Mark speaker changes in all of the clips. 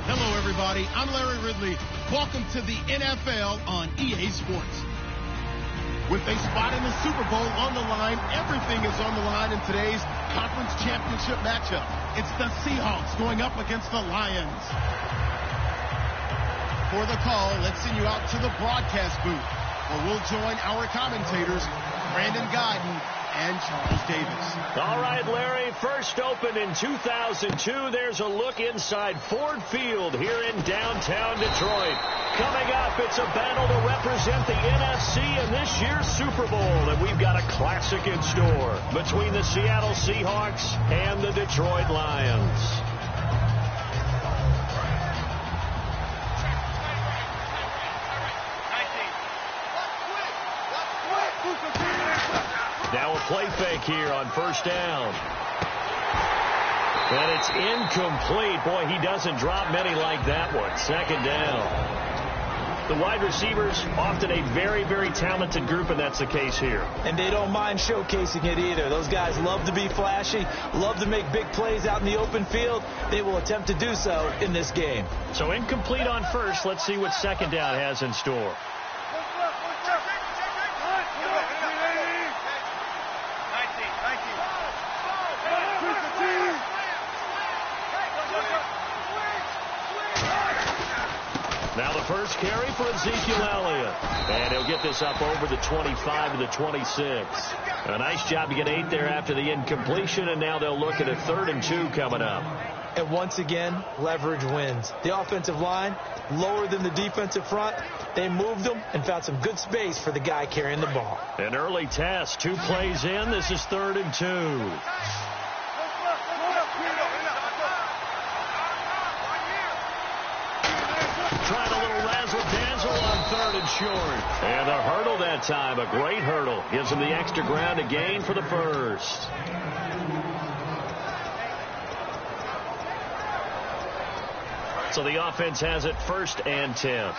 Speaker 1: Hello, everybody. I'm Larry Ridley. Welcome to the NFL on EA Sports. With a spot in the Super Bowl on the line, everything is on the line in today's conference championship matchup. It's the Seahawks going up against the Lions. For the call, let's send you out to the broadcast booth, where we'll join our commentators, Brandon Gaudin and Charles Davis.
Speaker 2: All right, Larry, first opened in 2002. There's a look inside Ford Field here in downtown Detroit. Coming up, it's a battle to represent the NFC in this year's Super Bowl, and we've got a classic in store between the Seattle Seahawks and the Detroit Lions. Now a play fake here on first down. And it's incomplete. Boy, he doesn't drop many like that one. Second down. The wide receivers, often a very, very talented group, and that's the case here.
Speaker 3: And they don't mind showcasing it either. Those guys love to be flashy, love to make big plays out in the open field. They will attempt to do so in this game.
Speaker 2: So incomplete on first. Let's see what second down has in store. Now the first carry for Ezekiel Elliott. And he'll get this up over the 25 to the 26. A nice job to get 8 there after the incompletion, and now they'll look at a 3rd and 2 coming up.
Speaker 3: And once again, leverage wins. The offensive line, lower than the defensive front. They moved them and found some good space for the guy carrying the ball.
Speaker 2: An early test. 2 plays in. This is 3rd and 2. Trying a little razzle-dazzle on 3rd and short. And a hurdle that time. A great hurdle. Gives him the extra ground to gain for the first. So the offense has it 1st and 10.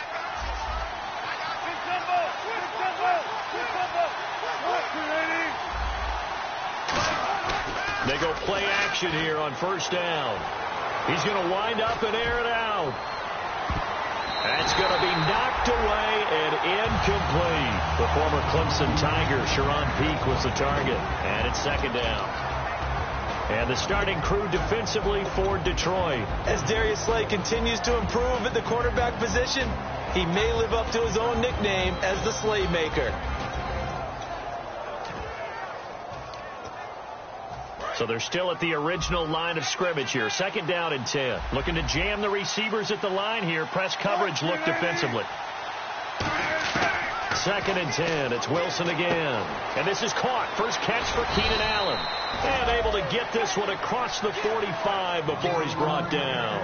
Speaker 2: They go play action here on 1st down. He's going to wind up and air it out. That's going to be knocked away and incomplete. The former Clemson Tiger, Sharon Peak, was the target. And it's 2nd down. And the starting crew defensively for Detroit.
Speaker 3: As Darius Slay continues to improve at the quarterback position, he may live up to his own nickname as the Slaymaker.
Speaker 2: So they're still at the original line of scrimmage here. 2nd down and 10. Looking to jam the receivers at the line here. Press coverage look defensively. 2nd and 10. It's Wilson again. And this is caught. First catch for Keenan Allen. And able to get this one across the 45 before he's brought down.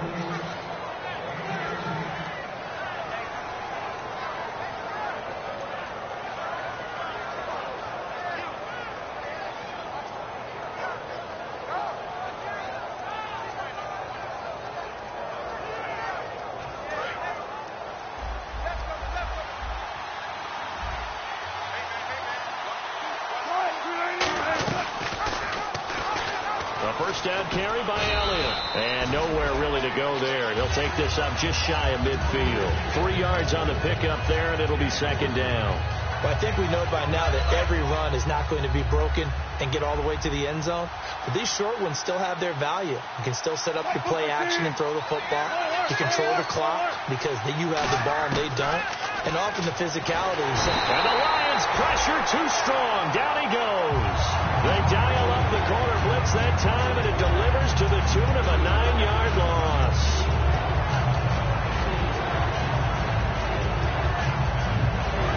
Speaker 2: First down carry by Elliott. And nowhere really to go there. He'll take this up just shy of midfield. 3 yards on the pickup there, and it'll be 2nd down.
Speaker 3: Well, I think we know by now that every run is not going to be broken and get all the way to the end zone. But these short ones still have their value. You can still set up your play action and throw the football. You control the clock because you have the ball and they don't. And often the physicality.
Speaker 2: And the Lions pressure too strong. Down he goes. They dial up the corner blitz that time, and it delivers to the tune of a 9-yard loss.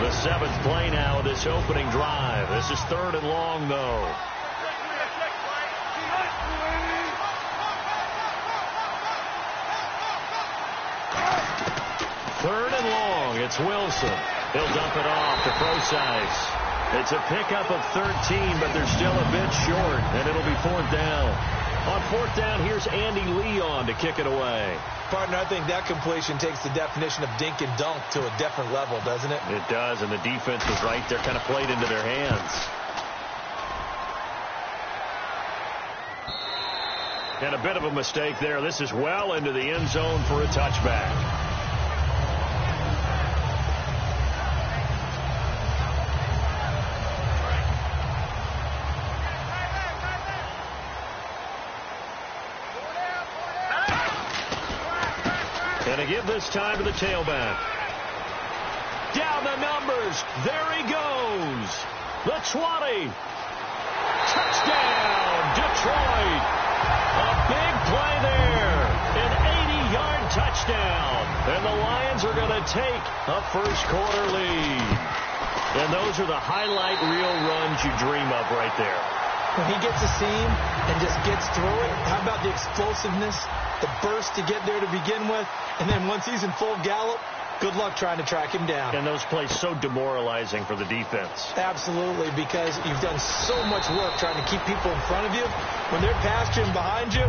Speaker 2: The 7th play now of this opening drive. This is 3rd and long, though. Third and long. It's Wilson. He'll dump it off to Prosise. It's a pickup of 13, but they're still a bit short, and it'll be 4th down. On 4th down, here's Andy Leon to kick it away.
Speaker 3: Partner, I think that completion takes the definition of dink and dunk to a different level, doesn't it?
Speaker 2: It does, and the defense was right there, kind of played into their hands. And a bit of a mistake there. This is well into the end zone for a touchback. And to give this time to the tailback. Down the numbers. There he goes. The 20. Touchdown, Detroit. A big play there. An 80-yard touchdown. And the Lions are going to take a first-quarter lead. And those are the highlight reel runs you dream of right there.
Speaker 3: When he gets a seam and just gets through it, how about the explosiveness, the burst to get there to begin with, and then once he's in full gallop, good luck trying to track him down.
Speaker 2: And those plays so demoralizing for the defense.
Speaker 3: Absolutely, because you've done so much work trying to keep people in front of you. When they're past you and behind you,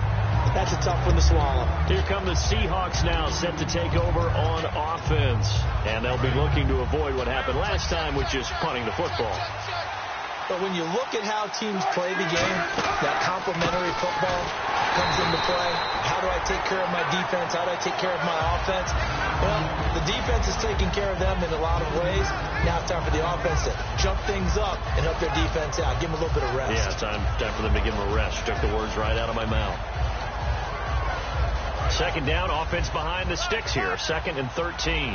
Speaker 3: that's a tough one to swallow.
Speaker 2: Here come the Seahawks now, set to take over on offense. And they'll be looking to avoid what happened last time, which is punting the football.
Speaker 3: But when you look at how teams play the game, that complementary football comes into play. How do I take care of my defense? How do I take care of my offense? Well, the defense is taking care of them in a lot of ways. Now it's time for the offense to jump things up and help their defense out. Give them a little bit of rest.
Speaker 2: Yeah, time for them to give them a rest. Took the words right out of my mouth. Second down, offense behind the sticks here. 2nd and 13.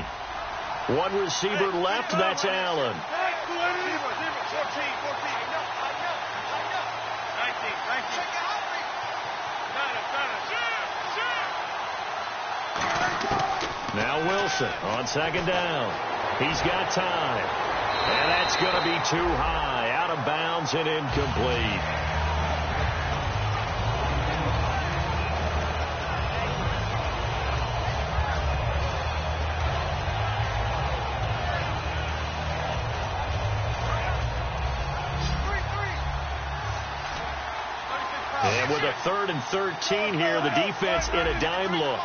Speaker 2: One receiver left. That's Allen. Now Wilson on 2nd down. He's got time. And that's going to be too high. Out of bounds and incomplete. And with a 3rd and 13 here, the defense in a dime look.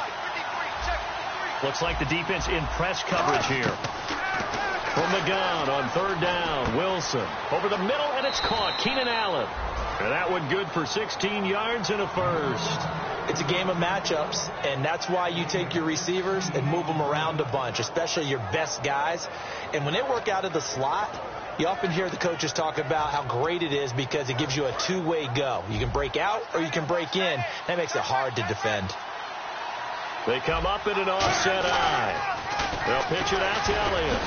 Speaker 2: Looks like the defense in press coverage here. From the gun on 3rd down, Wilson. Over the middle, and it's caught. Keenan Allen. And that one good for 16 yards and a first.
Speaker 3: It's a game of matchups, and that's why you take your receivers and move them around a bunch, especially your best guys. And when they work out of the slot, you often hear the coaches talk about how great it is because it gives you a two-way go. You can break out or you can break in. That makes it hard to defend.
Speaker 2: They come up in an offset eye. They'll pitch it out to Elliott.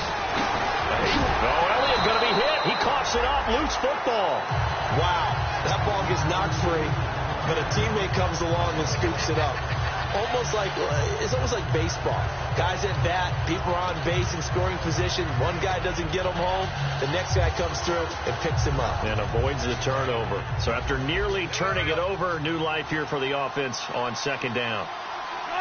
Speaker 2: Oh, Elliott going to be hit. He coughs it up. Loose football.
Speaker 3: Wow. That ball gets knocked free, but a teammate comes along and scoops it up. It's almost like baseball. Guys at bat, people are on base in scoring position. One guy doesn't get them home. The next guy comes through and picks him up.
Speaker 2: And avoids the turnover. So after nearly turning it over, new life here for the offense on 2nd down.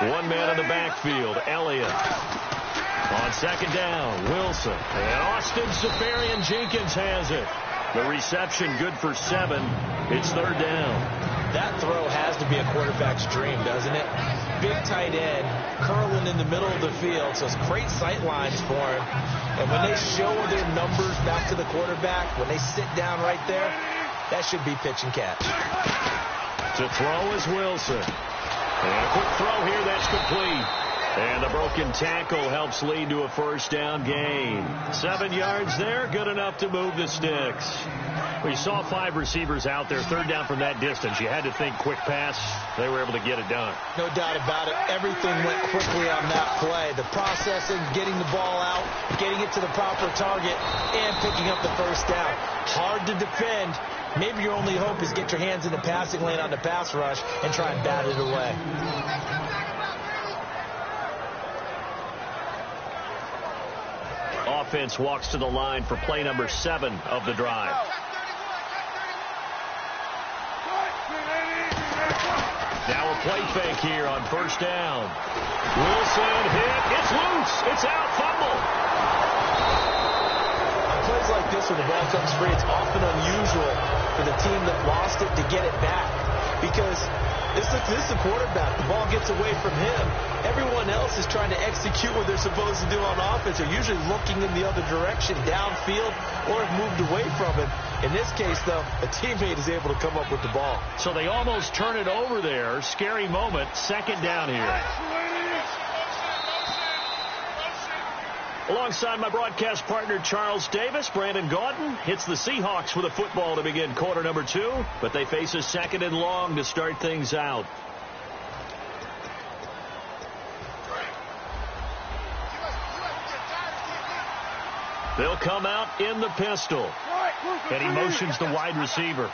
Speaker 2: One man in the backfield, Elliott. On 2nd down, Wilson. And Austin Seferian-Jenkins has it. The reception good for 7. It's 3rd down.
Speaker 3: That throw has to be a quarterback's dream, doesn't it? Big tight end, curling in the middle of the field, so it's great sight lines for him. And when they show their numbers back to the quarterback, when they sit down right there, that should be pitch and catch.
Speaker 2: To throw is Wilson. And a quick throw here, that's complete. And the broken tackle helps lead to a 1st down gain. 7 yards there, good enough to move the sticks. We saw 5 receivers out there, 3rd down from that distance. You had to think quick pass. They were able to get it done.
Speaker 3: No doubt about it. Everything went quickly on that play. The processing, getting the ball out, getting it to the proper target, and picking up the 1st down. Hard to defend. Maybe your only hope is get your hands in the passing lane on the pass rush and try and bat it away.
Speaker 2: Offense walks to the line for play number 7 of the drive. Now a play fake here on 1st down. Wilson hit. It's loose. It's out. Fumble.
Speaker 3: On plays like this, when the ball comes free, it's often unusual for the team that lost it to get it back. because this is the quarterback. The ball gets away from him. Everyone else is trying to execute what they're supposed to do on offense. They're usually looking in the other direction, downfield, or have moved away from him. In this case, though, a teammate is able to come up with the ball.
Speaker 2: So they almost turn it over there. Scary moment. Second down here. Alongside my broadcast partner, Charles Davis, Brandon Gaudin hits the Seahawks with a football to begin quarter number 2, but they face a second and long to start things out. They'll come out in the pistol, and he motions the wide receiver.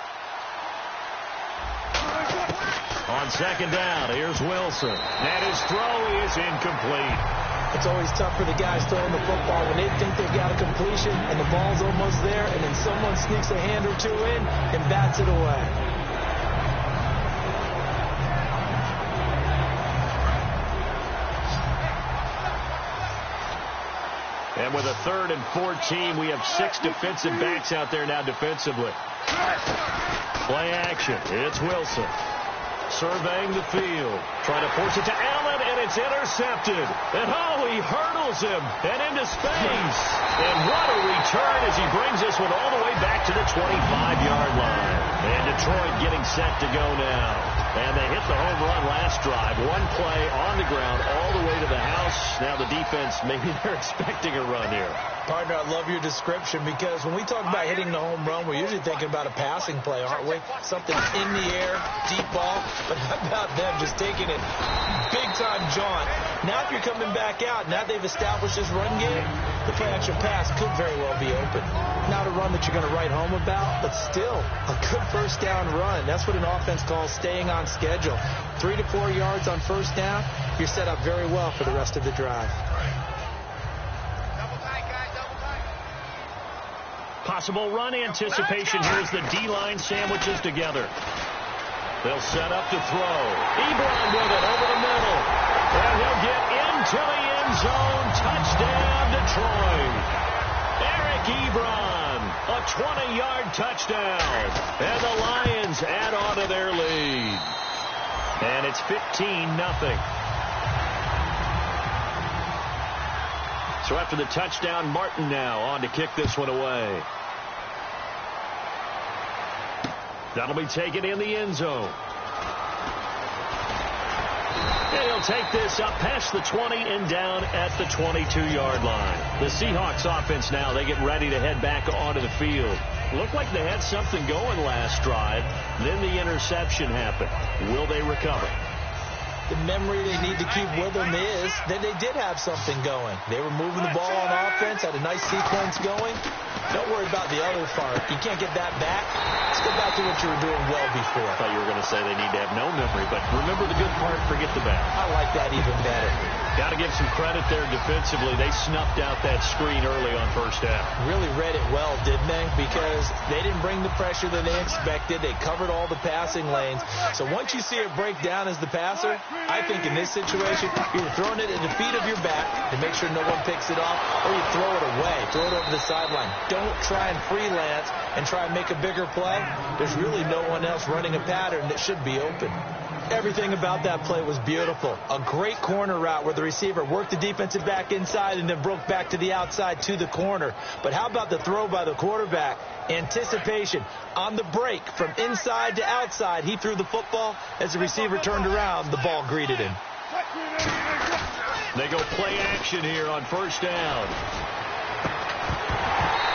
Speaker 2: On second down, here's Wilson, and his throw is incomplete.
Speaker 3: It's always tough for the guys throwing the football when they think they've got a completion and the ball's almost there, and then someone sneaks a hand or two in and bats it away.
Speaker 2: And with a 3rd and 14, we have 6 defensive backs out there now defensively. Play action. It's Wilson. Surveying the field. Trying to force it to Allen, and it's intercepted. And he hurdles him and into space. And what a return as he brings this one all the way back to the 25-yard line. And Detroit getting set to go now. And they hit the home run last drive. One play on the ground all the way to the house. Now the defense, maybe they're expecting a run here.
Speaker 3: Partner, I love your description because when we talk about hitting the home run, we're usually thinking about a passing play, aren't we? Something in the air, deep ball. But how about them just taking it big-time jaunt? Now if you're coming back out, now they've established this run game, the play-action pass could very well be open. Not a run that you're going to write home about, but still a good first down run. That's what an offense calls staying on schedule. 3 to 4 yards on first down, you're set up very well for the rest of the drive.
Speaker 2: Possible run anticipation. Here's the D-line sandwiches together. They'll set up to throw. Ebron with it over the middle. And he'll get into the end zone. Touchdown, Detroit. Eric Ebron, a 20-yard touchdown. And the Lions add on to their lead. And it's 15-0. So after the touchdown, Martin now on to kick this one away. That'll be taken in the end zone. And he'll take this up past the 20 and down at the 22-yard line. The Seahawks offense now, they get ready to head back onto the field. Looked like they had something going last drive. Then the interception happened. Will they recover?
Speaker 3: The memory they need to keep with them is that they did have something going. They were moving the ball on offense, had a nice sequence going. Don't worry about the other part. You can't get that back. Let's go back to what you were doing well before.
Speaker 2: I thought you were going to say they need to have no memory, but remember the good part, forget the bad.
Speaker 3: I like that even better.
Speaker 2: Got to give some credit there defensively. They snuffed out that screen early on first down.
Speaker 3: Really read it well, didn't they? Because they didn't bring the pressure that they expected. They covered all the passing lanes. So once you see it break down as the passer, I think in this situation, you're throwing it at the feet of your back to make sure no one picks it off, or you throw it away, throw it over the sideline. Don't try and freelance and try and make a bigger play. There's really no one else running a pattern that should be open. Everything about that play was beautiful. A great corner route where the receiver worked the defensive back inside and then broke back to the outside to the corner. But how about the throw by the quarterback? Anticipation on the break from inside to outside. He threw the football. As the receiver turned around, the ball greeted him.
Speaker 2: They go play action here on first down.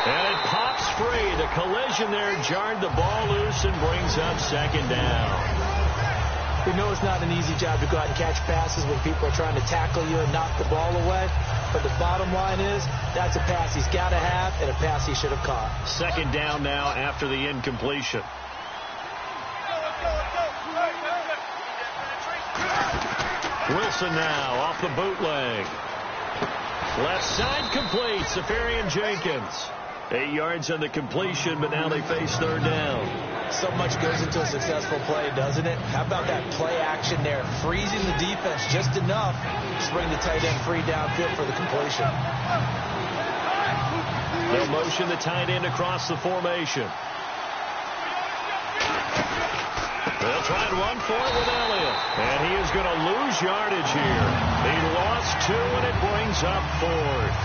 Speaker 2: And it pops free. The collision there jarred the ball loose and brings up second down.
Speaker 3: We know it's not an easy job to go out and catch passes when people are trying to tackle you and knock the ball away. But the bottom line is, that's a pass he's got to have and a pass he should have caught.
Speaker 2: Second down now after the incompletion. Wilson now off the bootleg. Left side complete. Safarian Jenkins. 8 yards on the completion, but now they face third down.
Speaker 3: So much goes into a successful play, doesn't it? How about that play action there? Freezing the defense just enough to bring the tight end free downfield for the completion.
Speaker 2: They'll motion the tight end across the formation. They'll try and run for it with Elliott. And he is going to lose yardage here. He lost 2, and it brings up 4th.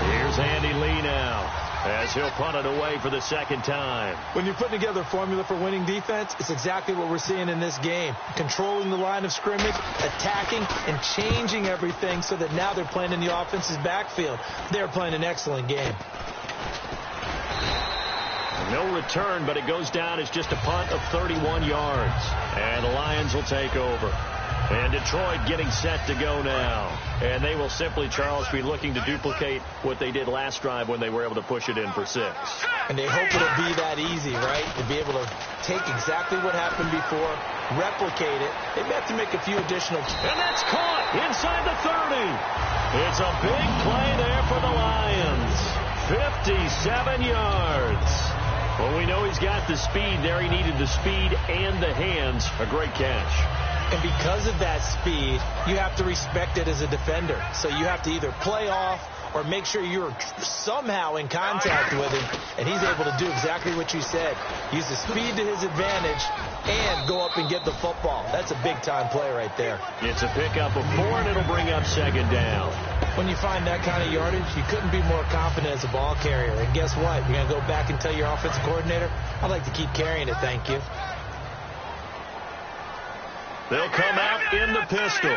Speaker 2: Here's Andy Lee now, as he'll punt it away for the second time.
Speaker 3: When you're putting together a formula for winning defense, it's exactly what we're seeing in this game. Controlling the line of scrimmage, attacking, and changing everything so that now they're playing in the offense's backfield. They're playing an excellent game.
Speaker 2: No return, but it goes down as just a punt of 31 yards. And the Lions will take over. And Detroit getting set to go now. And they will simply, Charles, be looking to duplicate what they did last drive when they were able to push it in for 6.
Speaker 3: And they hope it'll be that easy, right? To be able to take exactly what happened before, replicate it. They may have to make a few additional.
Speaker 2: And that's caught inside the 30. It's a big play there for the Lions. 57 yards. Well, we know he's got the speed there. He needed the speed and the hands. A great catch.
Speaker 3: And because of that speed, you have to respect it as a defender. So you have to either play off or make sure you're somehow in contact with him. And he's able to do exactly what you said. Use the speed to his advantage and go up and get the football. That's a big-time play right there.
Speaker 2: It's a pickup of 4, and it'll bring up 2nd down.
Speaker 3: When you find that kind of yardage, you couldn't be more confident as a ball carrier. And guess what? You're going to go back and tell your offensive coordinator, I'd like to keep carrying it, thank you.
Speaker 2: They'll come out in the pistol.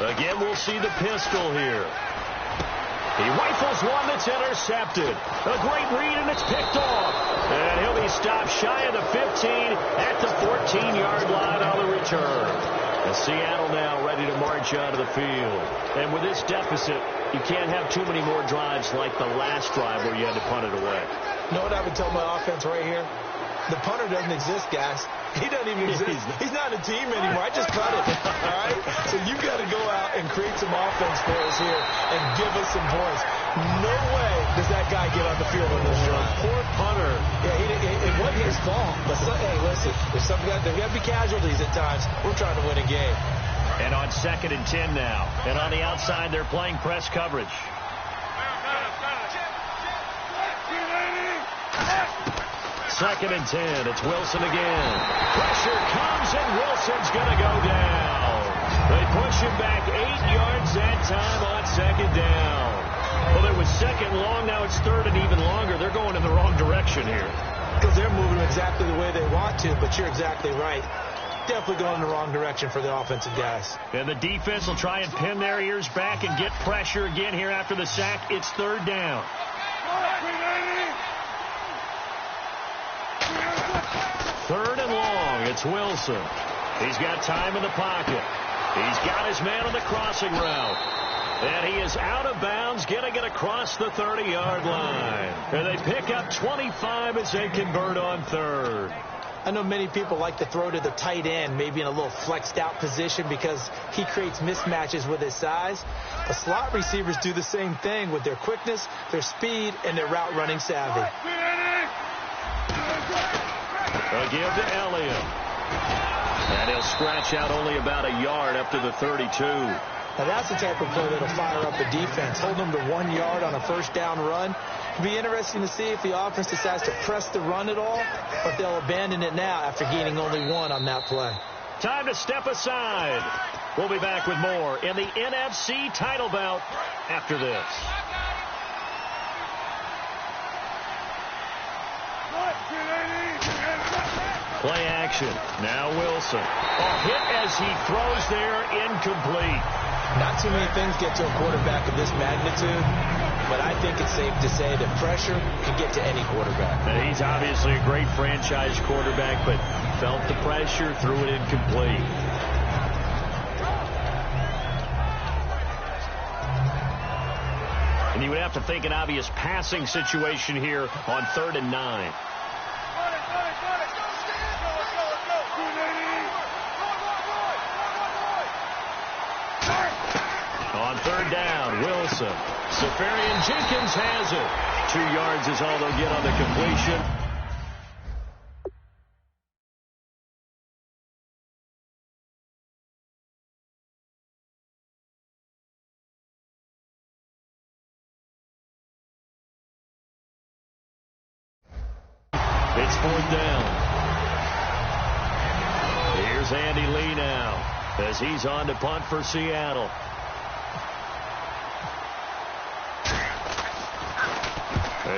Speaker 2: Again, we'll see the pistol here. He rifles one that's intercepted. A great read, and it's picked off. And he'll be stopped shy of the 15 at the 14-yard line on the return. And Seattle now ready to march out of the field. And with this deficit, you can't have too many more drives like the last drive where you had to punt it away.
Speaker 3: You know what I would tell my offense right here? The punter doesn't exist, guys. He doesn't even exist. He's not a team anymore. I just cut it. All right? So you've got to go out and create some offense for us here and give us some points. No way does that guy get on the field on this drive.
Speaker 2: Poor punter.
Speaker 3: Yeah, it wasn't his fault. But hey, listen, there's got to be casualties at times. We're trying to win a game.
Speaker 2: And on 2nd and 10 now. And on the outside, they're playing press coverage. Second and 10. It's Wilson again. Pressure comes, and Wilson's going to go down. They push him back 8 yards that time on 2nd down. Well, it was 2nd long. Now it's 3rd and even longer. They're going in the wrong direction here.
Speaker 3: Because they're moving exactly the way they want to, but you're exactly right. Definitely going in the wrong direction for the offensive guys.
Speaker 2: And the defense will try and pin their ears back and get pressure again here after the sack. It's 3rd down. 3rd and long. It's Wilson. He's got time in the pocket. He's got his man on the crossing route. And he is out of bounds, getting it across the 30-yard line. And they pick up 25 as they convert on 3rd.
Speaker 3: I know many people like to throw to the tight end, maybe in a little flexed out position because he creates mismatches with his size. The slot receivers do the same thing with their quickness, their speed, and their route running savvy.
Speaker 2: They'll give to Elliott. And he'll scratch out only about a yard up to the 32.
Speaker 3: Now that's the type of play that'll fire up a defense. Hold them to 1 yard on a 1st down run. It'll be interesting to see if the offense decides to press the run at all, or if they'll abandon it now after gaining only 1 on that play.
Speaker 2: Time to step aside. We'll be back with more in the NFC title bout after this. Play action. Now Wilson. A hit as he throws there, incomplete.
Speaker 3: Not too many things get to a quarterback of this magnitude, but I think it's safe to say that pressure can get to any quarterback.
Speaker 2: And he's obviously a great franchise quarterback, but felt the pressure, threw it incomplete. And you would have to think an obvious passing situation here on 3rd and 9. On 3rd down, Wilson. Safarian-Jenkins has it. 2 yards is all they'll get on the completion. It's 4th down. Here's Andy Lee now as he's on to punt for Seattle.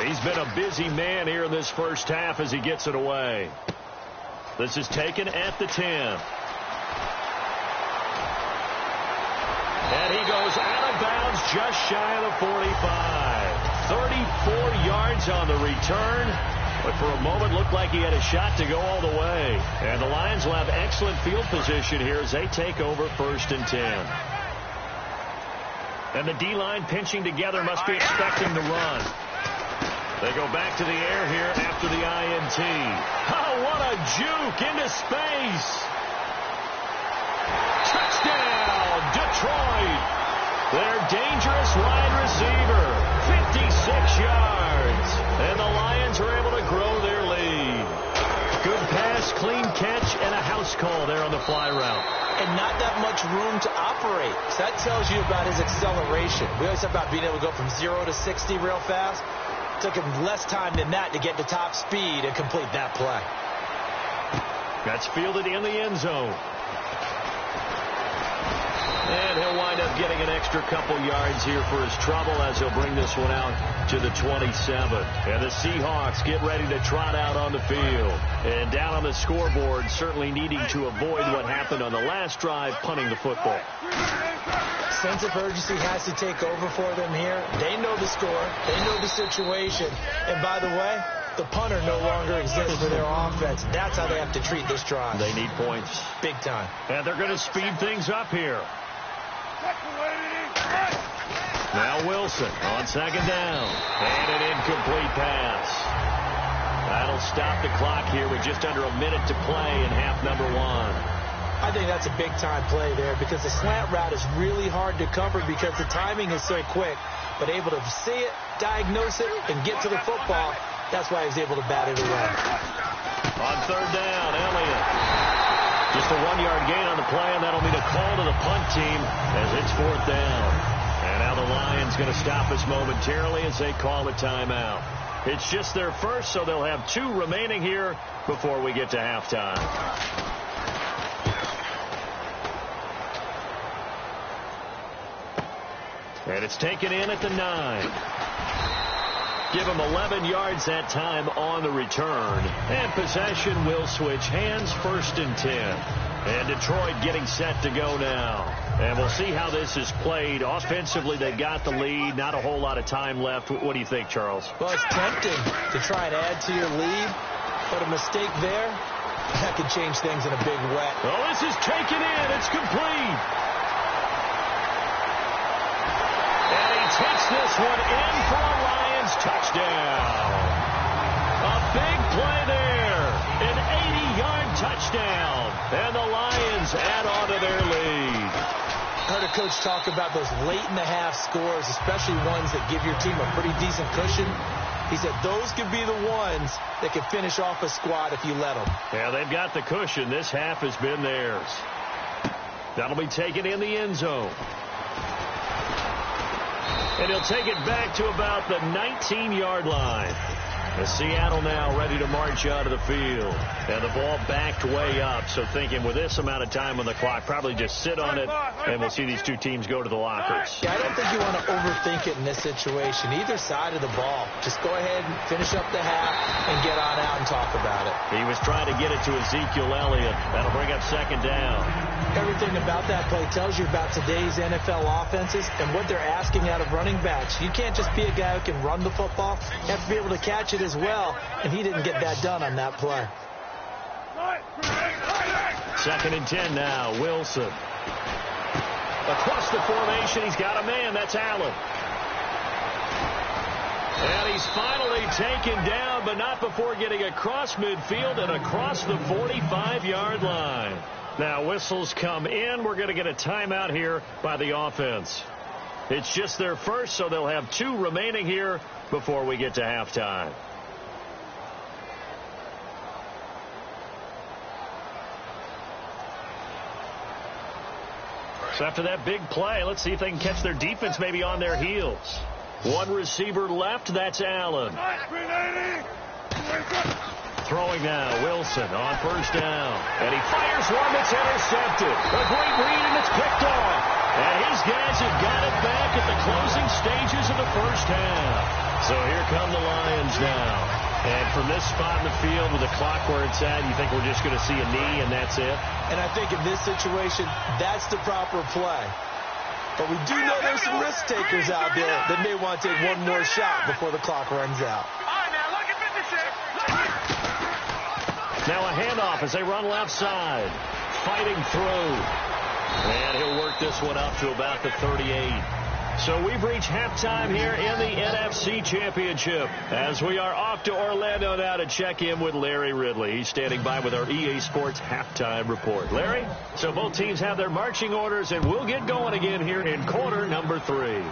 Speaker 2: He's been a busy man here in this first half as he gets it away. This is taken at the 10. And he goes out of bounds just shy of the 45. 34 yards on the return. But for a moment, looked like he had a shot to go all the way. And the Lions will have excellent field position here as they take over 1st and 10. And the D-line pinching together, must be expecting the run. They go back to the air here after the INT. Oh, what a juke into space. Touchdown, Detroit. Their dangerous wide receiver, 56 yards. And the Lions are able to grow their lead. Good pass, clean catch, and a house call there on the fly route.
Speaker 3: And not that much room to operate. So that tells you about his acceleration. We always talk about being able to go from 0 to 60 real fast. Took him less time than that to get to top speed and complete that play.
Speaker 2: That's fielded in the end zone. And he'll wind up getting an extra couple yards here for his trouble as he'll bring this one out to the 27. And the Seahawks get ready to trot out on the field. And down on the scoreboard, certainly needing to avoid what happened on the last drive, punting the football.
Speaker 3: Sense of urgency has to take over for them here. They know the score. They know the situation. And by the way, the punter no longer exists for their offense. That's how they have to treat this drive.
Speaker 2: They need points.
Speaker 3: Big time.
Speaker 2: And they're going to speed things up here. Now Wilson on 2nd down. And an incomplete pass. That'll stop the clock here with just under a minute to play in half number 1.
Speaker 3: I think that's a big-time play there because the slant route is really hard to cover because the timing is so quick. But able to see it, diagnose it, and get to the football, that's why he was able to bat it away.
Speaker 2: On 3rd down, Elliott. Just a 1-yard gain on the play, and that'll mean a call to the punt team as it's 4th down. And now the Lions going to stop us momentarily as they call a timeout. It's just their first, so they'll have 2 remaining here before we get to halftime. And it's taken in at the 9. Give him 11 yards that time on the return. And possession will switch hands, 1st and 10. And Detroit getting set to go now. And we'll see how this is played. Offensively, they've got the lead. Not a whole lot of time left. What do you think, Charles?
Speaker 3: Well, it's tempting to try and add to your lead. But a mistake there, that could change things in a big way.
Speaker 2: Oh, this is taken in. It's complete. And he takes this one in for a Lions touchdown. A big play there. An 80-yard touchdown. And the Lions add on to their lead.
Speaker 3: I heard a coach talk about those late-in-the-half scores, especially ones that give your team a pretty decent cushion. He said those could be the ones that could finish off a squad if you let them.
Speaker 2: Yeah, they've got the cushion. This half has been theirs. That'll be taken in the end zone. And he'll take it back to about the 19-yard line. The Seattle now ready to march out of the field. And the ball backed way up. So thinking with this amount of time on the clock, probably just sit on it, and we'll see these 2 teams go to the lockers.
Speaker 3: Yeah, I don't think you want to overthink it in this situation. Either side of the ball. Just go ahead and finish up the half and get on out and talk about it.
Speaker 2: He was trying to get it to Ezekiel Elliott. That'll bring up 2nd down.
Speaker 3: Everything about that play tells you about today's NFL offenses and what they're asking out of running backs. You can't just be a guy who can run the football. You have to be able to catch it as well, and he didn't get that done on that play.
Speaker 2: 2nd and 10 now. Wilson. Across the formation, he's got a man. That's Allen. And he's finally taken down, but not before getting across midfield and across the 45-yard line. Now whistles come in. We're going to get a timeout here by the offense. It's just their first, so they'll have 2 remaining here before we get to halftime. So after that big play, let's see if they can catch their defense maybe on their heels. 1 receiver left. That's Allen. Throwing now, Wilson on first down. And he fires one that's intercepted. A great read, and it's picked off. And his guys have got it back at the closing stages of the first half. So here come the Lions now. And from this spot in the field with the clock where it's at, you think we're just going to see a knee and that's it?
Speaker 3: And I think in this situation, that's the proper play. But we do know there's some risk takers out there that may want to take one more shot before the clock runs out.
Speaker 2: Now a handoff as they run left side. Fighting through. And he'll work this one up to about the 38. So we've reached halftime here in the NFC Championship as we are off to Orlando now to check in with Larry Ridley. He's standing by with our EA Sports halftime report. Larry, so both teams have their marching orders, and we'll get going again here in quarter number 3.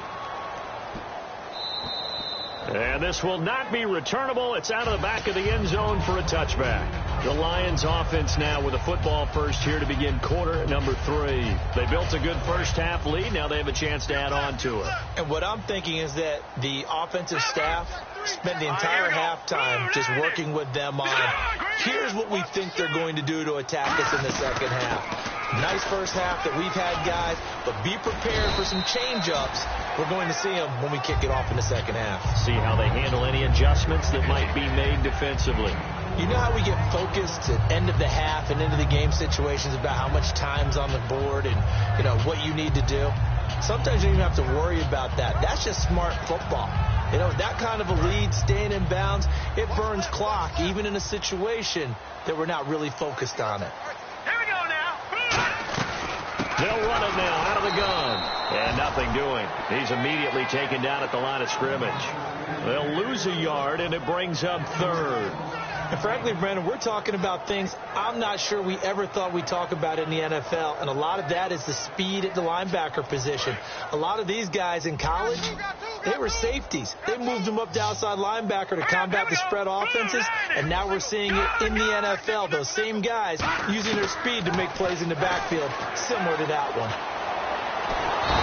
Speaker 2: And this will not be returnable. It's out of the back of the end zone for a touchback. The Lions offense now with a football first here to begin quarter number 3. They built a good first half lead. Now they have a chance to add on to it.
Speaker 3: And what I'm thinking is that the offensive staff spent the entire halftime just working with them on, here's what we think they're going to do to attack us in the second half. Nice first half that we've had, guys, but be prepared for some change-ups. We're going to see them when we kick it off in the second half.
Speaker 2: See how they handle any adjustments that might be made defensively.
Speaker 3: You know how we get focused at end of the half and into the game situations about how much time's on the board and, you know, what you need to do? Sometimes you don't even have to worry about that. That's just smart football. You know, that kind of a lead, staying in bounds, it burns clock, even in a situation that we're not really focused on it.
Speaker 2: They'll run it now out of the gun. And nothing doing. He's immediately taken down at the line of scrimmage. They'll lose a yard, and it brings up third.
Speaker 3: And frankly, Brandon, we're talking about things I'm not sure we ever thought we'd talk about in the NFL. And a lot of that is the speed at the linebacker position. A lot of these guys in college, they were safeties. They moved them up to outside linebacker to combat the spread offenses. And now we're seeing it in the NFL. Those same guys using their speed to make plays in the backfield, similar to that one.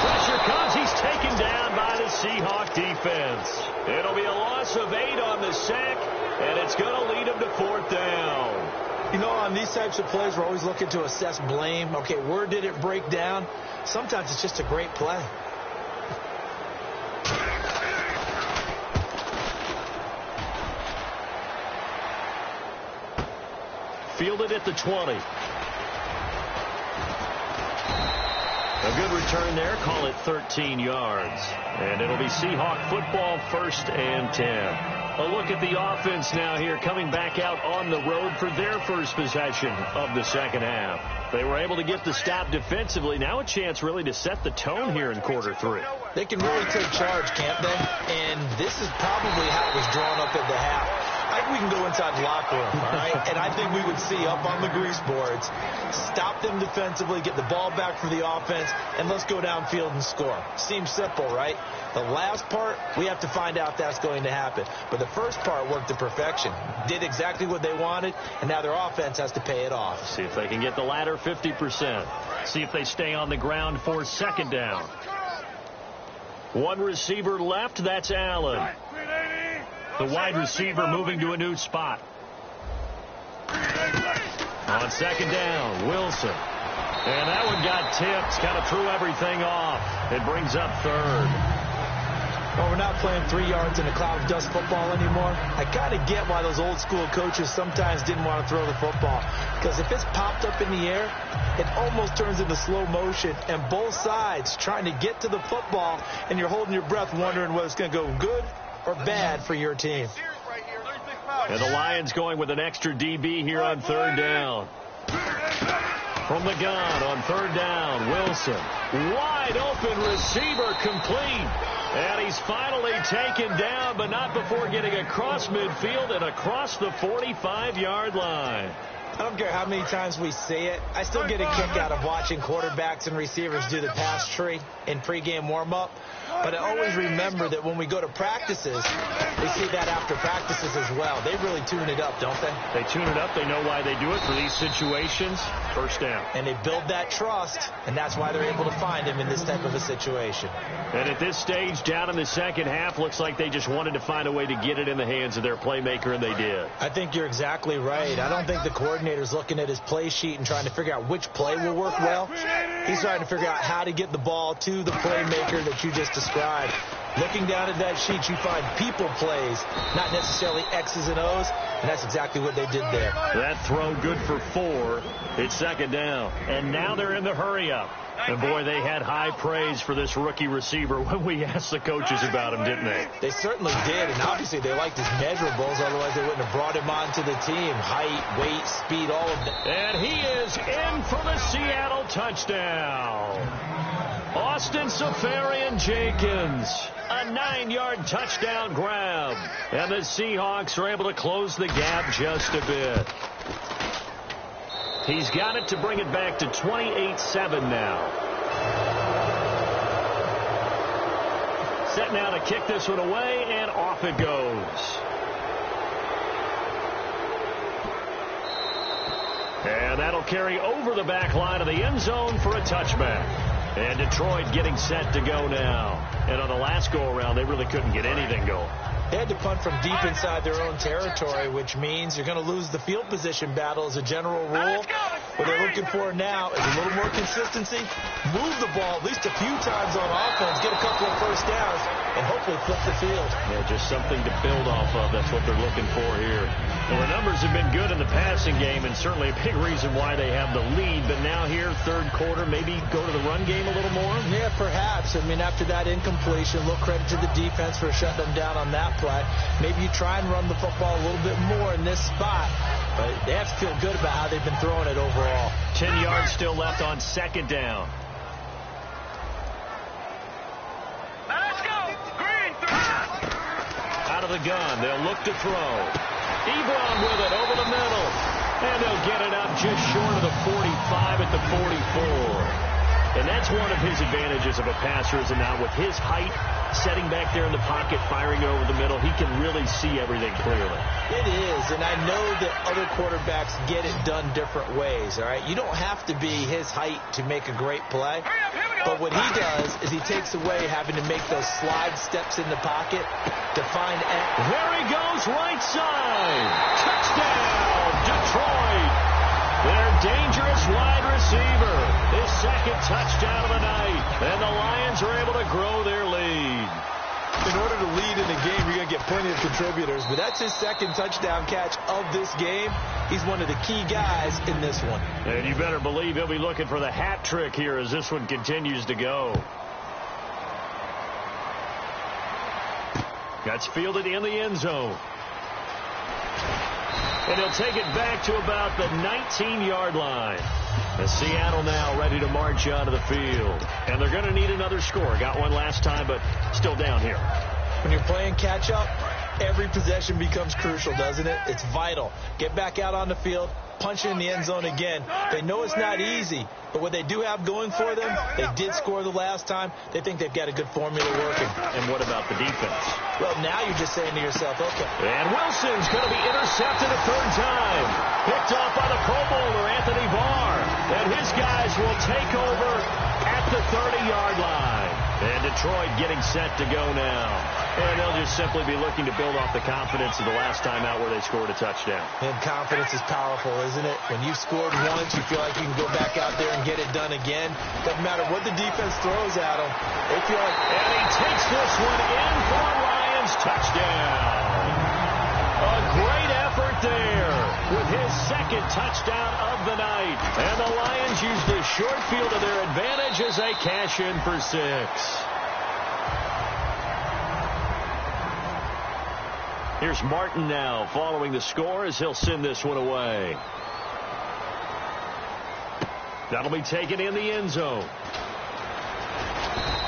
Speaker 2: Pressure comes. He's taken down by the Seahawk defense. It'll be a loss of 8 on the sack, and it's going to lead him to fourth down.
Speaker 3: You know, on these types of plays, we're always looking to assess blame. Okay, where did it break down? Sometimes it's just a great play.
Speaker 2: Fielded at the 20. A good return there. Call it 13 yards. And it'll be Seahawk football, 1st and 10. A look at the offense now here, coming back out on the road for their first possession of the second half. They were able to get the stop defensively. Now a chance really to set the tone here in quarter 3.
Speaker 3: They can really take charge, can't they? And this is probably how it was drawn up at the half. I think we can go inside the locker room, all right? And I think we would see up on the grease boards, stop them defensively, get the ball back for the offense, and let's go downfield and score. Seems simple, right? The last part, we have to find out if that's going to happen. But the first part worked to perfection. Did exactly what they wanted, and now their offense has to pay it off.
Speaker 2: See if they can get the latter 50%. See if they stay on the ground for second down. One receiver left, that's Allen. The wide receiver moving to a new spot. On second down, Wilson. And that one got tipped, kind of threw everything off. It brings up third.
Speaker 3: Well, we're not playing 3 yards in a cloud of dust football anymore. I kind of get why those old school coaches sometimes didn't want to throw the football. Because if it's popped up in the air, it almost turns into slow motion. And both sides trying to get to the football, and you're holding your breath wondering whether it's going to go good or bad for your team.
Speaker 2: And the Lions going with an extra DB here on third down. From the gun on third down, Wilson. Wide open receiver, complete. And he's finally taken down, but not before getting across midfield and across the 45-yard line.
Speaker 3: I don't care how many times we see it. I still get a kick out of watching quarterbacks and receivers do the pass tree in pregame warm-up. But I always remember that when we go to practices, they see that after practices as well. They really tune it up, don't they?
Speaker 2: They tune it up. They know why they do it for these situations. First down.
Speaker 3: And they build that trust, and that's why they're able to find him in this type of a situation.
Speaker 2: And at this stage, down in the second half, looks like they just wanted to find a way to get it in the hands of their playmaker, and they did.
Speaker 3: I think you're exactly right. I don't think the coordinator's looking at his play sheet and trying to figure out which play will work well. He's trying to figure out how to get the ball to the playmaker that you just described. Looking down at that sheet, you find people plays, not necessarily X's and O's, and that's exactly what they did there.
Speaker 2: That throw good for 4. It's second down. And now they're in the hurry-up. And, boy, they had high praise for this rookie receiver when we asked the coaches about him, didn't they?
Speaker 3: They certainly did, and obviously they liked his measurables, otherwise they wouldn't have brought him onto the team. Height, weight, speed, all of that.
Speaker 2: And he is in for the Seattle touchdown. Austin Seferian-Jenkins, a 9-yard touchdown grab. And the Seahawks are able to close the gap just a bit. He's got it to bring it back to 28-7 now. Set now to kick this one away, and off it goes. And that'll carry over the back line of the end zone for a touchback. And Detroit getting set to go now. And on the last go-around, they really couldn't get anything going.
Speaker 3: They had to punt from deep inside their own territory, which means you're going to lose the field position battle as a general rule. What they're looking for now is a little more consistency, move the ball at least a few times on offense, get a couple of first downs, and hopefully flip the field.
Speaker 2: Yeah, just something to build off of. That's what they're looking for here. Well, the numbers have been good in the passing game, and certainly a big reason why they have the lead. But now here, third quarter, maybe go to the run game a little more?
Speaker 3: Yeah, perhaps. I mean, after that incompletion, a little credit to the defense for shutting them down on that play. Maybe you try and run the football a little bit more in this spot, but they have to feel good about how they've been throwing it overall.
Speaker 2: 10 yards still left on second down.
Speaker 4: Let's go. Green,
Speaker 2: Out of the gun, they'll look to throw. Ebron with it over the middle, and they'll get it up just short of the 45 at the 44. And that's one of his advantages of a passer, is now with his height, setting back there in the pocket, firing over the middle, he can really see everything clearly.
Speaker 3: It is, and I know that other quarterbacks get it done different ways, all right? You don't have to be his height to make a great play, but what he does is he takes away having to make those slide steps in the pocket to find...
Speaker 2: There he goes, right side. Touchdown, Detroit. Their dangerous wide receiver. His second touchdown of the night. And the Lions are able to grow their lead.
Speaker 3: In order to lead in the game, you're going to get plenty of contributors. But that's his second touchdown catch of this game. He's one of the key guys in this one.
Speaker 2: And you better believe he'll be looking for the hat trick here as this one continues to go. That's fielded in the end zone. And he'll take it back to about the 19-yard line. And Seattle now ready to march onto the field. And they're going to need another score. Got one last time, but still down here.
Speaker 3: When you're playing catch-up, every possession becomes crucial, doesn't it? It's vital. Get back out on the field, punch it in the end zone again. They know it's not easy, but what they do have going for them, they did score the last time. They think they've got a good formula working.
Speaker 2: And what about the defense?
Speaker 3: Well, now you're just saying to yourself, okay.
Speaker 2: And Wilson's going to be intercepted a third time. Picked off by the Pro Bowler, Anthony Barr. And his guys will take over at the 30-yard line. And Detroit getting set to go now. And they'll just simply be looking to build off the confidence of the last time out where they scored a touchdown.
Speaker 3: And confidence is powerful, isn't it? When you've scored once, you feel like you can go back out there and get it done again. Doesn't matter what the defense throws at them. They feel like...
Speaker 2: And he takes this one in for a Lions touchdown. A great effort there with his second touchdown of the night. And the Lions use the short field to their advantage as they cash in for 6. Here's Martin now following the score as he'll send this one away. That'll be taken in the end zone.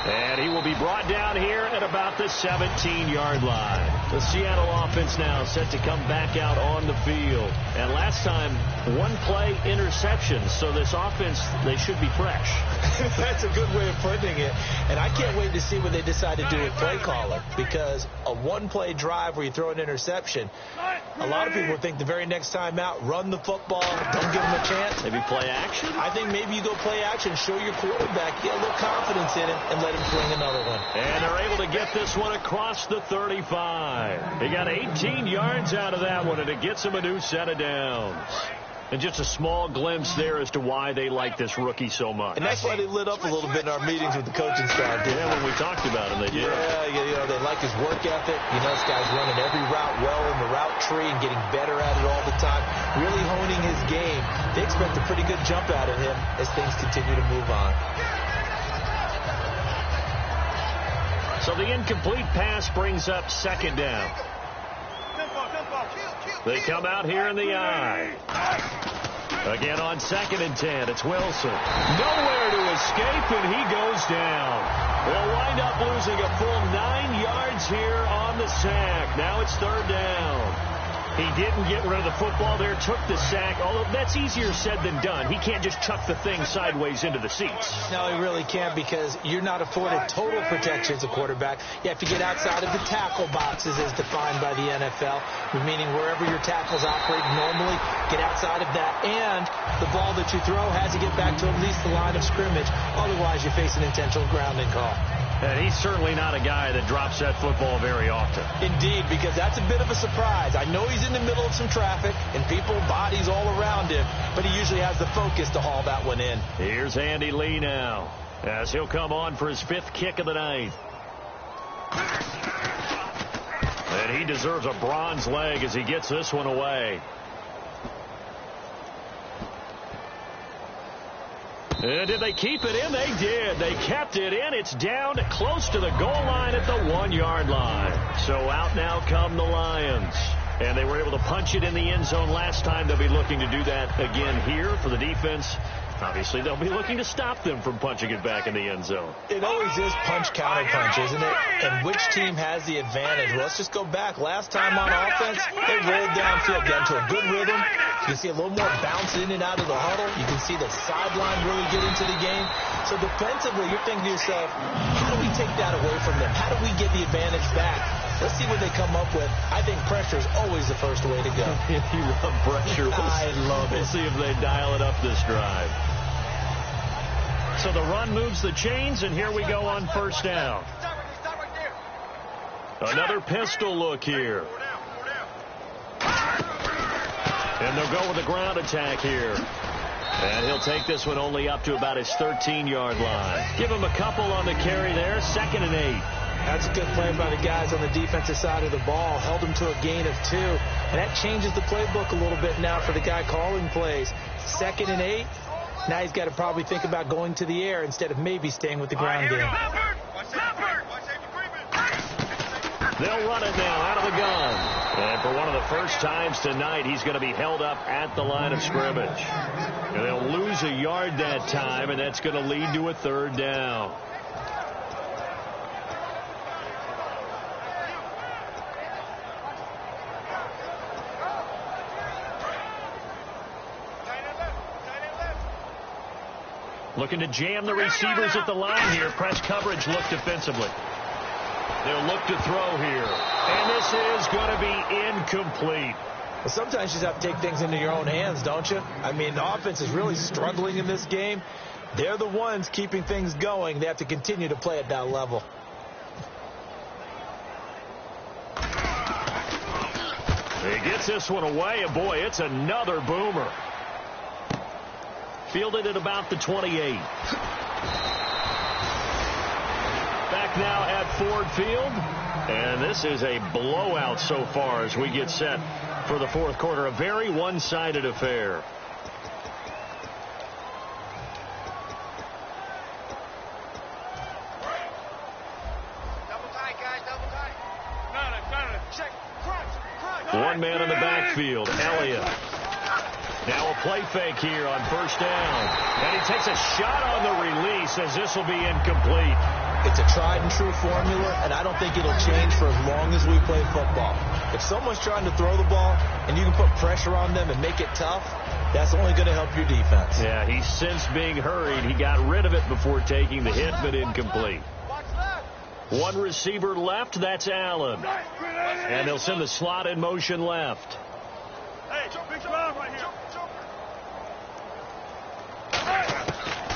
Speaker 2: And he will be brought down here at about the 17-yard line. The Seattle offense now set to come back out on the field. And last time, one play interception. So this offense, they should be fresh.
Speaker 3: That's a good way of putting it. And I can't wait to see what they decide to do with play caller. Because a one-play drive where you throw an interception, a lot of people think the very next time out, run the football, don't give them a chance.
Speaker 2: Maybe play action?
Speaker 3: I think maybe you go play action, show your quarterback, get a little confidence in him, and let him fling another one.
Speaker 2: And they're able to get this one across the 35. He got 18 yards out of that one, and it gets him a new set of downs. And just a small glimpse there as to why they like this rookie so much.
Speaker 3: And that's why they lit up a little bit in our meetings with the coaching staff.
Speaker 2: Yeah, when we talked about him, they did.
Speaker 3: Yeah, they like his work ethic. This guy's running every route well in the route tree and getting better at it all the time, really honing his game. They expect a pretty good jump out of him as things continue to move on.
Speaker 2: So the incomplete pass brings up second down. They come out here in the eye. Again on 2nd and 10. It's Wilson. Nowhere to escape, and he goes down. They'll wind up losing a full 9 yards here on the sack. Now it's 3rd down. He didn't get rid of the football there, took the sack, although that's easier said than done. He can't just chuck the thing sideways into the seats.
Speaker 3: No, he really can't, because you're not afforded total protection as a quarterback. You have to get outside of the tackle boxes as defined by the NFL, meaning wherever your tackles operate normally, get outside of that, and the ball that you throw has to get back to at least the line of scrimmage. Otherwise, you face an intentional grounding call.
Speaker 2: And he's certainly not a guy that drops that football very often.
Speaker 3: Indeed, because that's a bit of a surprise. I know he's in the middle of some traffic and people, bodies all around him, but he usually has the focus to haul that one in.
Speaker 2: Here's Andy Lee now, as he'll come on for his 5th kick of the night. And he deserves a bronze leg as he gets this one away. And did they keep it in? They did. They kept it in. It's down close to the goal line at the 1-yard line. So out now come the Lions. And they were able to punch it in the end zone last time. They'll be looking to do that again here for the defense. Obviously, they'll be looking to stop them from punching it back in the end zone.
Speaker 3: It always is punch-counter-punch, isn't it? And which team has the advantage? Well, let's just go back. Last time on offense, they rolled downfield, got into a good rhythm. You can see a little more bounce in and out of the huddle. You can see the sideline really get into the game. So defensively, you're thinking to yourself, how do we take that away from them? How do we get the advantage back? Let's see what they come up with. I think pressure is always the first way to go.
Speaker 2: If you love pressure,
Speaker 3: I love it.
Speaker 2: We'll see if they dial it up this drive. So the run moves the chains, and here we go on 1st down. Another pistol look here. And they'll go with the ground attack here. And he'll take this one only up to about his 13-yard line. Give him a couple on the carry there. 2nd and 8.
Speaker 3: That's a good play by the guys on the defensive side of the ball. Held him to a gain of 2. And that changes the playbook a little bit now for the guy calling plays. 2nd and 8. Now he's got to probably think about going to the air instead of maybe staying with the ground game.
Speaker 2: They'll run it now out of the gun. And for one of the first times tonight, he's going to be held up at the line of scrimmage. And they'll lose a yard that time, and that's going to lead to a 3rd down. Looking to jam the receivers at the line here. Press coverage look defensively. They'll look to throw here. And this is going to be incomplete.
Speaker 3: Well, sometimes you just have to take things into your own hands, don't you? I mean, the offense is really struggling in this game. They're the ones keeping things going. They have to continue to play at that level.
Speaker 2: He gets this one away, and boy, it's another boomer. Fielded at about the 28. Back now at Ford Field. And this is a blowout so far as we get set for the 4th quarter. A very one-sided affair. One man in the backfield, Elliott. Now a play fake here on 1st down. And he takes a shot on the release as this will be incomplete.
Speaker 3: It's a tried and true formula, and I don't think it'll change for as long as we play football. If someone's trying to throw the ball and you can put pressure on them and make it tough, that's only going to help your defense.
Speaker 2: Yeah, he's since being hurried. He got rid of it before taking the hit, but incomplete. One receiver left, that's Allen. And they'll send the slot in motion left.
Speaker 4: Hey, big drive right here.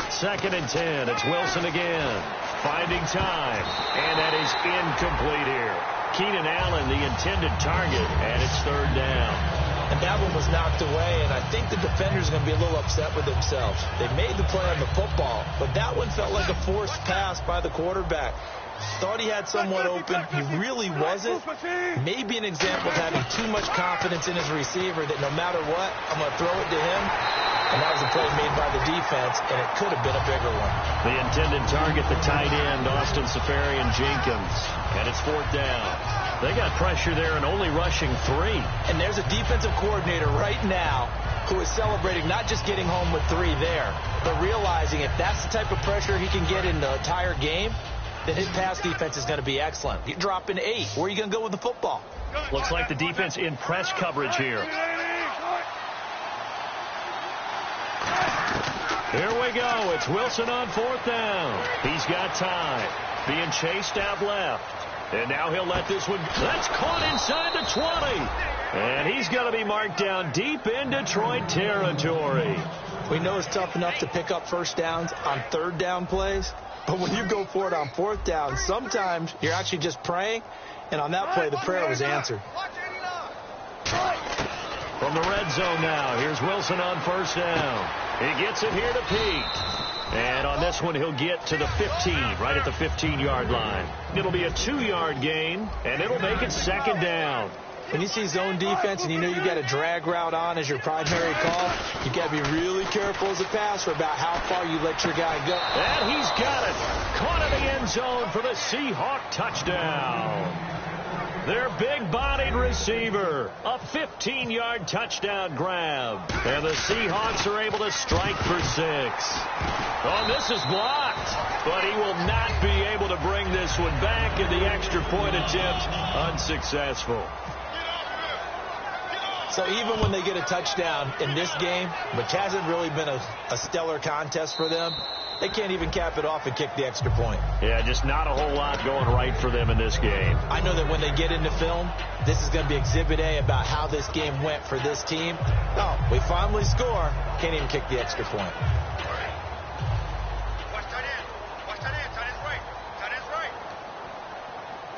Speaker 2: 2nd and 10. It's Wilson again. Finding time. And that is incomplete here. Keenan Allen, the intended target, and it's 3rd down.
Speaker 3: And that one was knocked away, and I think the defender's going to be a little upset with themselves. They made the play on the football, but that one felt like a forced pass by the quarterback. Thought he had someone open. He really wasn't. Maybe an example of having too much confidence in his receiver that no matter what, I'm going to throw it to him. And that was a play made by the defense, and it could have been a bigger one.
Speaker 2: The intended target, the tight end, Austin Seferian-Jenkins. And it's 4th down. They got pressure there and only rushing 3.
Speaker 3: And there's a defensive coordinator right now who is celebrating not just getting home with 3 there, but realizing if that's the type of pressure he can get in the entire game, then his pass defense is going to be excellent. You're dropping 8. Where are you going to go with the football?
Speaker 2: Looks like the defense in press coverage here. Here we go. It's Wilson on 4th down. He's got time. Being chased out left. And now he'll let this one. That's caught inside the 20. And he's going to be marked down deep in Detroit territory.
Speaker 3: We know it's tough enough to pick up first downs on 3rd down plays. But when you go for it on 4th down, sometimes you're actually just praying. And on that play, the prayer was answered.
Speaker 2: From the red zone now, here's Wilson on 1st down. He gets it here to Pete. And on this one, he'll get to the 15, right at the 15-yard line. It'll be a 2-yard gain, and it'll make it 2nd down.
Speaker 3: When you see zone defense and you know you got a drag route on as your primary call, you got to be really careful as a passer about how far you let your guy go.
Speaker 2: And he's got it. Caught in the end zone for the Seahawk touchdown. Their big-bodied receiver. A 15-yard touchdown grab. And the Seahawks are able to strike for 6. Oh, this is blocked. But he will not be able to bring this one back, and the extra point attempt unsuccessful.
Speaker 3: So even when they get a touchdown in this game, which hasn't really been a stellar contest for them, they can't even cap it off and kick the extra point.
Speaker 2: Yeah, just not a whole lot going right for them in this game.
Speaker 3: I know that when they get into film, this is going to be Exhibit A about how this game went for this team. Oh, we finally score. Can't even kick the extra point.
Speaker 4: Watch tight end. Watch tight end. Tight end's right. Tight end's right.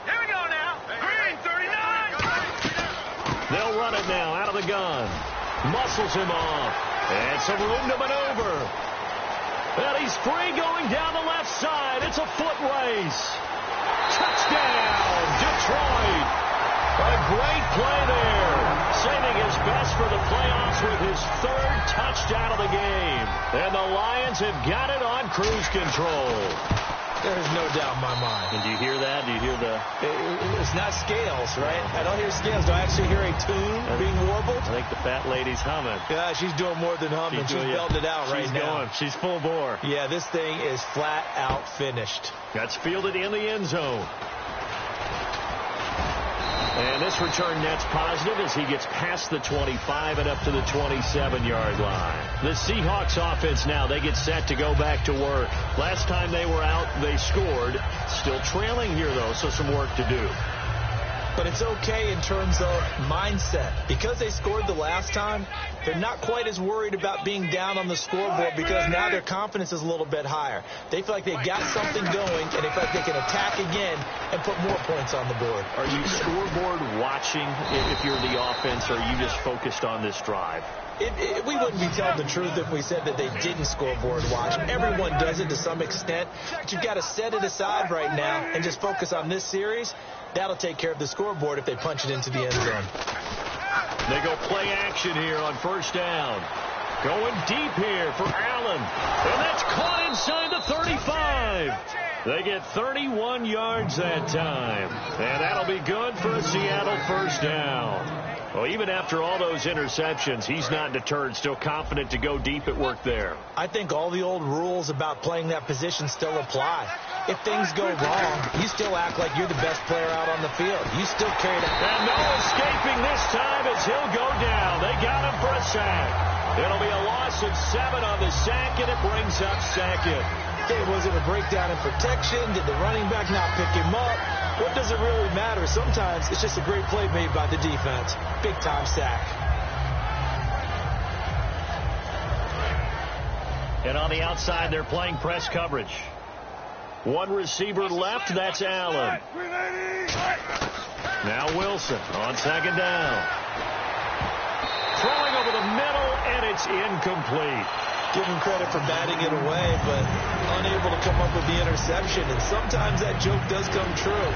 Speaker 4: Here we go now. Green, 39.
Speaker 2: They'll run it now out of the gun. Muscles him off. And some room to maneuver. And he's free going down the left side. It's a foot race. Touchdown, Detroit. A great play there. Saving his best for the playoffs with his 3rd touchdown of the game. And the Lions have got it on cruise control.
Speaker 3: There's no doubt in my mind.
Speaker 2: And do you hear that? Do you hear the...
Speaker 3: It's not scales, right? I don't hear scales. Do I actually hear a tune being warbled?
Speaker 2: I think the fat lady's humming.
Speaker 3: Yeah, she's doing more than humming. She's belting it out right now.
Speaker 2: Going. She's full bore.
Speaker 3: Yeah, this thing is flat out finished.
Speaker 2: That's fielded in the end zone. And this return net's positive as he gets past the 25 and up to the 27-yard line. The Seahawks offense now, they get set to go back to work. Last time they were out, they scored. Still trailing here, though, so some work to do.
Speaker 3: But it's okay in terms of mindset. Because they scored the last time, they're not quite as worried about being down on the scoreboard because now their confidence is a little bit higher. They feel like they've got something going, and they feel like they can attack again and put more points on the board.
Speaker 2: Are you scoreboard watching if you're the offense, or are you just focused on this drive?
Speaker 3: We wouldn't be telling the truth if we said that they didn't scoreboard watch. Everyone does it to some extent, but you've got to set it aside right now and just focus on this series. That'll take care of the scoreboard if they punch it into the end zone.
Speaker 2: They go play action here on 1st down. Going deep here for Allen. And that's caught inside the 35. They get 31 yards that time. And that'll be good for a Seattle 1st down. Well, even after all those interceptions, he's not deterred, still confident to go deep at work there.
Speaker 3: I think all the old rules about playing that position still apply. If things go wrong, you still act like you're the best player out on the field. You still carry that.
Speaker 2: And no escaping this time as he'll go down. They got him for a sack. It'll be a loss of 7 on the sack, and it brings up second.
Speaker 3: Was it a breakdown in protection? Did the running back not pick him up? What does it really matter? Sometimes it's just a great play made by the defense. Big-time sack.
Speaker 2: And on the outside, they're playing press coverage. One receiver left, that's Allen. Now Wilson on second down. Throwing over the middle, and it's incomplete.
Speaker 3: Give him credit for batting it away, but unable to come up with the interception. And sometimes that joke does come true.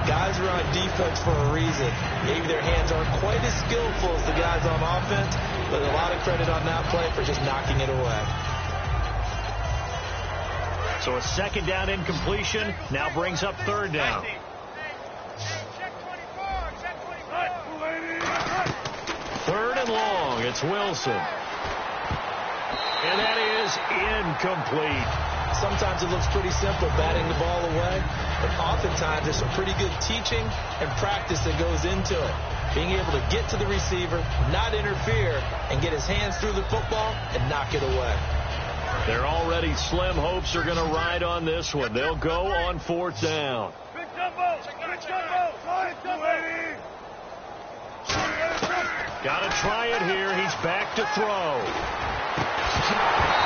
Speaker 3: Guys are on defense for a reason. Maybe their hands aren't quite as skillful as the guys on offense, but a lot of credit on that play for just knocking it away.
Speaker 2: So a second down incompletion now brings up third down. Third and long. It's Wilson. And that is incomplete.
Speaker 3: Sometimes it looks pretty simple, batting the ball away. But oftentimes there's some pretty good teaching and practice that goes into it. Being able to get to the receiver, not interfere, and get his hands through the football and knock it away.
Speaker 2: Their already slim hopes are going to ride on this one. They'll go on fourth down. Got to try it here. He's back to throw.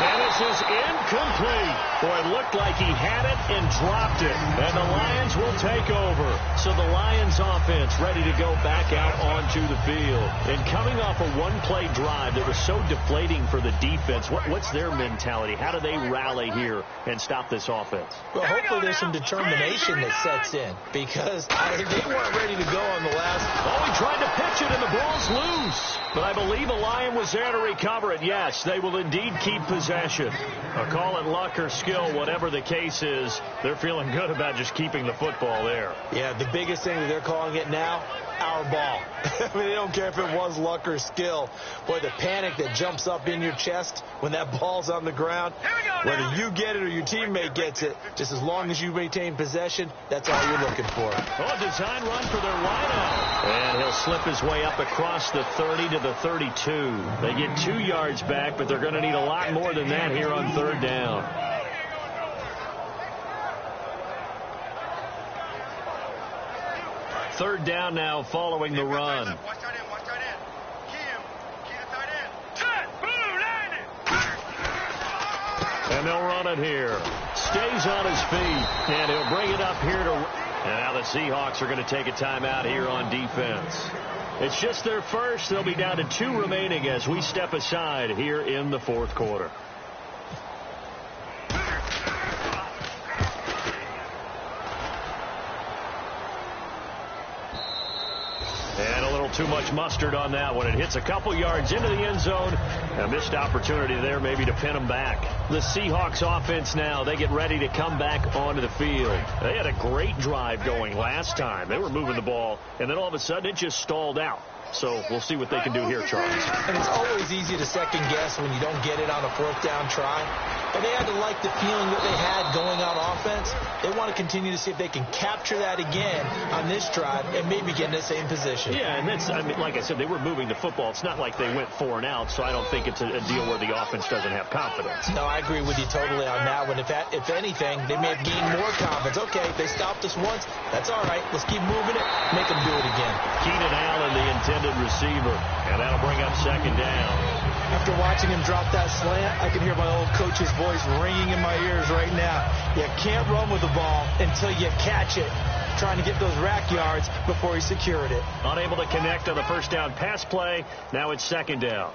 Speaker 2: And this is incomplete. Boy, it looked like he had it and dropped it. And the Lions will take over. So the Lions offense ready to go back out onto the field. And coming off a one-play drive that was so deflating for the defense, what's their mentality? How do they rally here and stop this offense?
Speaker 3: Well, hopefully there's some determination that sets in. Because they weren't ready to go on the last.
Speaker 2: Oh, he tried to pitch it and the ball's loose. But I believe a Lion was there to recover it. Yes, they will indeed keep possession. Call it luck or skill, whatever the case is, they're feeling good about just keeping the football there.
Speaker 3: Yeah, the biggest thing that they're calling it now, our ball. I mean, they don't care if it was luck or skill. Boy, the panic that jumps up in your chest when that ball's on the ground, whether you get it or your teammate gets it, just as long as you maintain possession, that's all you're looking for.
Speaker 2: Oh, design run for their wideout. And he'll slip his way up across the 30 to the 32. They get 2 yards back, but they're going to need a lot more than that here on third down. Third down now following the run. And they'll run it here. Stays on his feet. And he'll bring it up here to... And now the Seahawks are going to take a timeout here on defense. It's just their first. They'll be down to 2 remaining as we step aside here in the fourth quarter. And a little too much mustard on that one. It hits a couple yards into the end zone. A missed opportunity there maybe to pin them back. The Seahawks offense now, they get ready to come back onto the field. They had a great drive going last time. They were moving the ball, and then all of a sudden it just stalled out. So we'll see what they can do here, Charles.
Speaker 3: And it's always easy to second guess when you don't get it on a fourth down try. But they had to like the feeling that they had going on offense. They want to continue to see if they can capture that again on this drive and maybe get in the same position.
Speaker 2: Yeah, and that's, I mean, like I said, they were moving the football. It's not like they went 4 and out, so I don't think it's a deal where the offense doesn't have confidence.
Speaker 3: No, I agree with you totally on that one. If anything, they may have gained more confidence. Okay, they stopped us once. That's all right. Let's keep moving it. Make them do it again.
Speaker 2: Keenan Allen, the intended receiver, and that'll bring up second down.
Speaker 3: After watching him drop that slant, I can hear my old coach's voice ringing in my ears right now. You can't run with the ball until you catch it. Trying to get those rack yards before he secured it.
Speaker 2: Unable to connect on the first down pass play. Now it's second down.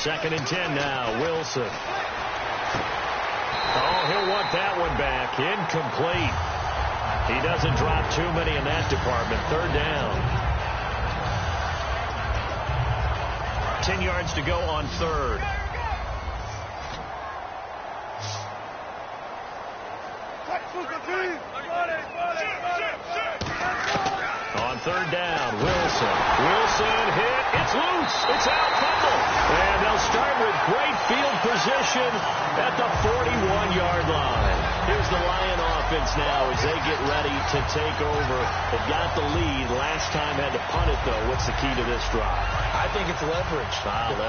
Speaker 2: Second and 10 now. Wilson. Oh, he'll want that one back. Incomplete. He doesn't drop too many in that department. Third down. 10 yards to go on third. third down. Wilson hit. It's loose. It's out. Fumble. And they'll start with great field position at the 41-yard line. Here's the Lion offense now as they get ready to take over. They've got the lead. Last time had to punt it, though. What's the key to this drive?
Speaker 3: I think it's leverage.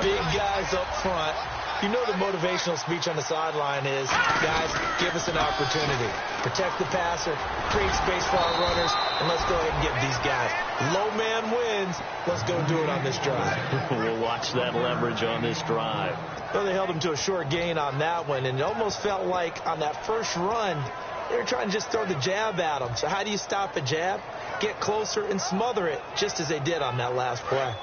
Speaker 3: Big guys up front. You know the motivational speech on the sideline is, guys, give us an opportunity. Protect the passer, create space for our runners, and let's go ahead and get these guys. Low man wins. Let's go do it on this drive.
Speaker 2: We'll watch that leverage on this drive.
Speaker 3: Well, they held him to a short gain on that one, and it almost felt like on that first run, they were trying to just throw the jab at him. So how do you stop a jab? Get closer and smother it, just as they did on that last play.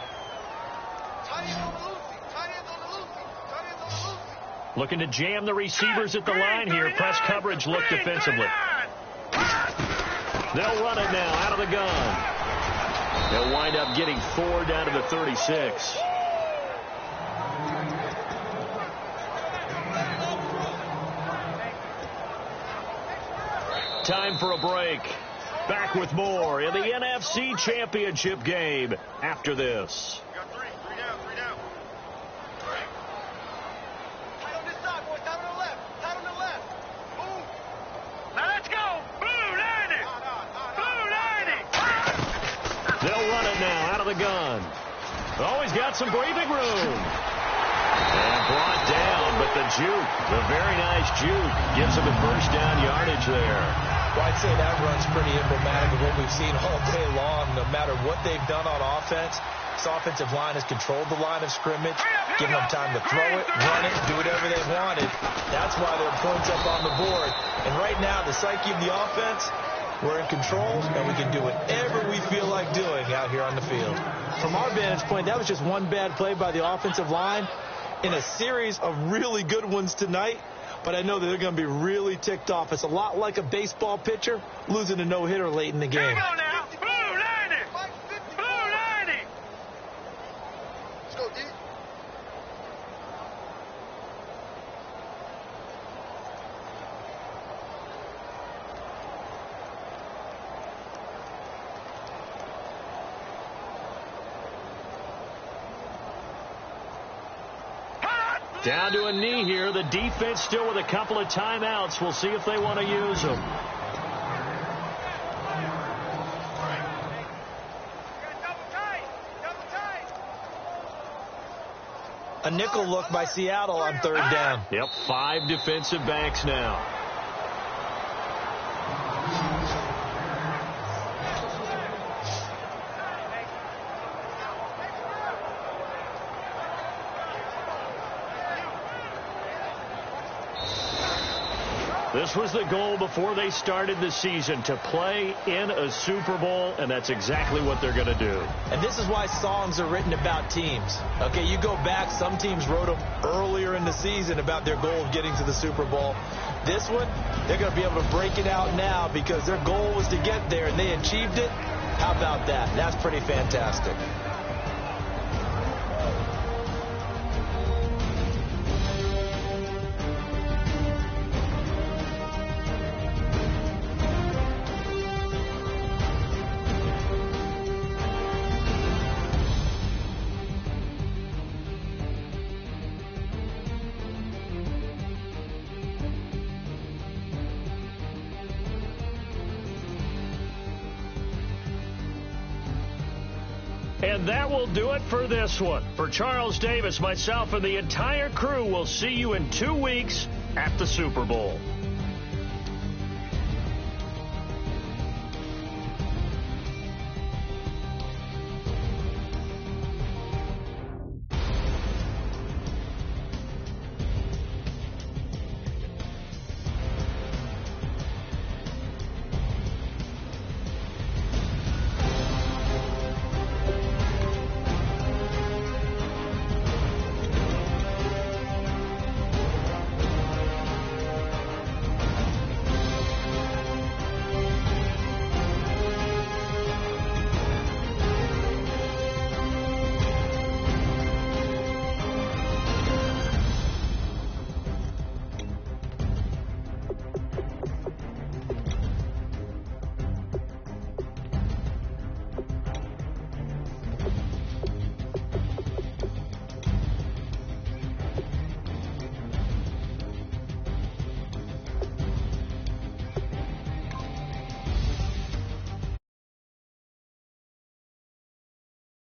Speaker 2: Looking to jam the receivers at the line here. Press coverage look defensively. They'll run it now out of the gun. They'll wind up getting 4 down to the 36. Time for a break. Back with more in the NFC Championship game after this. Gun. Always got some breathing room. And brought down, but the juke, the very nice juke, gives him a first down yardage there.
Speaker 3: Well, I'd say that run's pretty emblematic of what we've seen all day long. No matter what they've done on offense, this offensive line has controlled the line of scrimmage, given them time to throw it, run it, do whatever they wanted. That's why there are points up on the board. And right now, the psyche of the offense, we're in control, and we can do whatever we feel like doing out here on the field. From our vantage point, that was just one bad play by the offensive line in a series of really good ones tonight, but I know that they're going to be really ticked off. It's a lot like a baseball pitcher losing a no-hitter late in the game.
Speaker 4: Here we go now. Blue 90. Blue 90. Let's go, D.
Speaker 2: Down to a knee here. The defense still with a couple of timeouts. We'll see if they want to use them.
Speaker 3: A nickel look by Seattle on third down.
Speaker 2: Yep, 5 defensive backs now. This was the goal before they started the season, to play in a Super Bowl, and that's exactly what they're going to do.
Speaker 3: And this is why songs are written about teams. Okay, you go back, some teams wrote them earlier in the season about their goal of getting to the Super Bowl. This one, they're going to be able to break it out now because their goal was to get there, and they achieved it. How about that? That's pretty fantastic.
Speaker 2: And that will do it for this one. For Charles Davis, myself, and the entire crew, we'll see you in 2 weeks at the Super Bowl.